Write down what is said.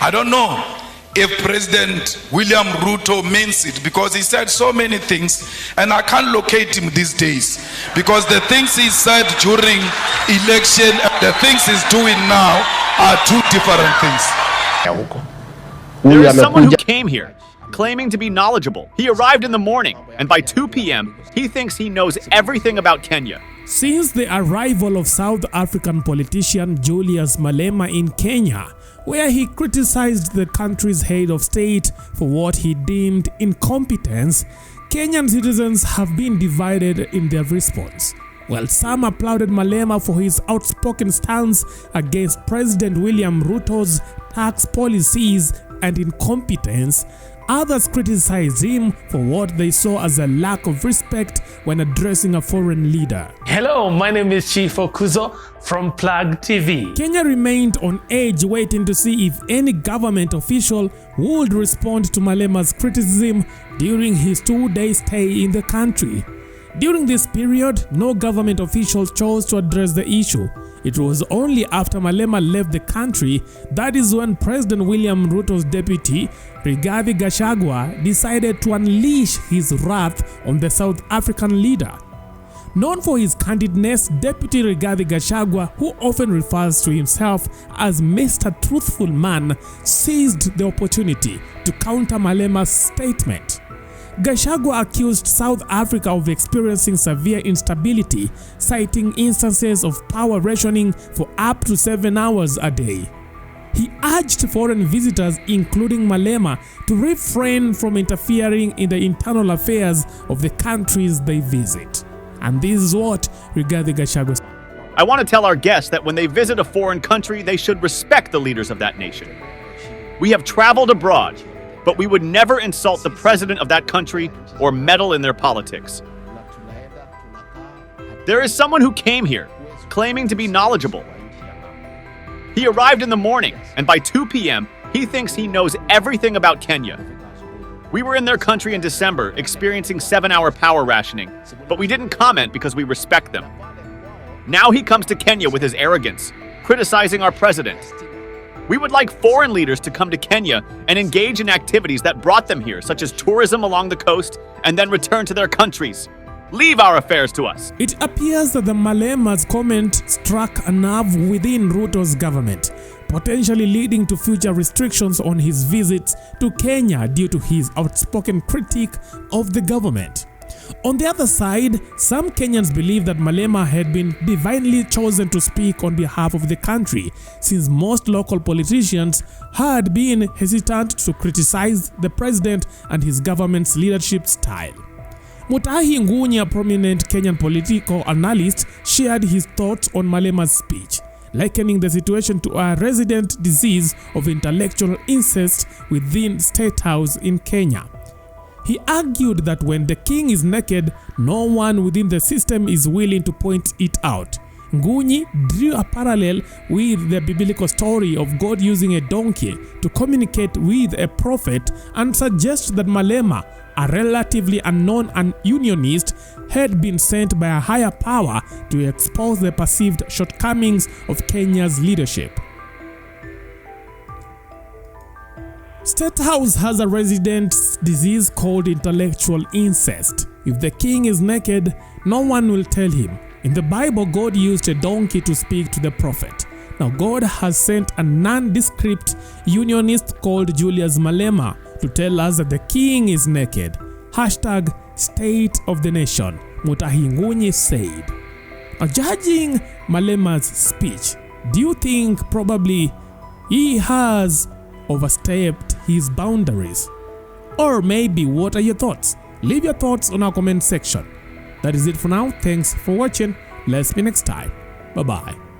I don't know if President William Ruto means it, because he said so many things and I can't locate him these days, because the things he said during election and the things he's doing now are two different things. There is someone who came here claiming to be knowledgeable. He arrived in the morning, and by 2 p.m., he thinks he knows everything about Kenya. Since the arrival of South African politician Julius Malema in Kenya, where he criticized the country's head of state for what he deemed incompetence, Kenyan citizens have been divided in their response. While some applauded Malema for his outspoken stance against President William Ruto's tax policies and incompetence, others criticized him for what they saw as a lack of respect when addressing a foreign leader. Hello, my name is Chief Okuzo from Plug TV. Kenya remained on edge, waiting to see if any government official would respond to Malema's criticism during his 2-day stay in the country. During this period, no government official chose to address the issue. It was only after Malema left the country that is when President William Ruto's deputy, Rigathi Gachagua, decided to unleash his wrath on the South African leader. Known for his candidness, Deputy Rigathi Gachagua, who often refers to himself as Mr. Truthful Man, seized the opportunity to counter Malema's statement. Gachagua accused South Africa of experiencing severe instability, citing instances of power rationing for up to 7 hours a day. He urged foreign visitors, including Malema, to refrain from interfering in the internal affairs of the countries they visit. And this is what Rigathi Gachagua said. I want to tell our guests that when they visit a foreign country, they should respect the leaders of that nation. We have traveled abroad, but we would never insult the president of that country or meddle in their politics. There is someone who came here claiming to be knowledgeable. He arrived in the morning, and by 2 p.m., he thinks he knows everything about Kenya. We were in their country in December experiencing 7-hour power rationing, but we didn't comment because we respect them. Now he comes to Kenya with his arrogance, criticizing our president. We would like foreign leaders to come to Kenya and engage in activities that brought them here, such as tourism along the coast, and then return to their countries. Leave our affairs to us. It appears that the Malema's comment struck a nerve within Ruto's government, potentially leading to future restrictions on his visits to Kenya due to his outspoken critique of the government. On the other side, some Kenyans believe that Malema had been divinely chosen to speak on behalf of the country, since most local politicians had been hesitant to criticize the president and his government's leadership style. Mutahi Ngunya, a prominent Kenyan political analyst, shared his thoughts on Malema's speech, likening the situation to a resident disease of intellectual incest within State House in Kenya. He argued that when the king is naked, no one within the system is willing to point it out. Ngunyi drew a parallel with the biblical story of God using a donkey to communicate with a prophet, and suggested that Malema, a relatively unknown unionist, had been sent by a higher power to expose the perceived shortcomings of Kenya's leadership. State House has a resident disease called intellectual incest. If the king is naked, no one will tell him. In the Bible, God used a donkey to speak to the prophet. Now God has sent a nondescript unionist called Julius Malema to tell us that the king is naked. Hashtag State of the Nation, Mutahi Ngunya said. Now, judging Malema's speech, do you think probably he has overstepped his boundaries? Or maybe, what are your thoughts? Leave your thoughts on our comment section. That is it for now. Thanks for watching. Let's see you next time. Bye bye.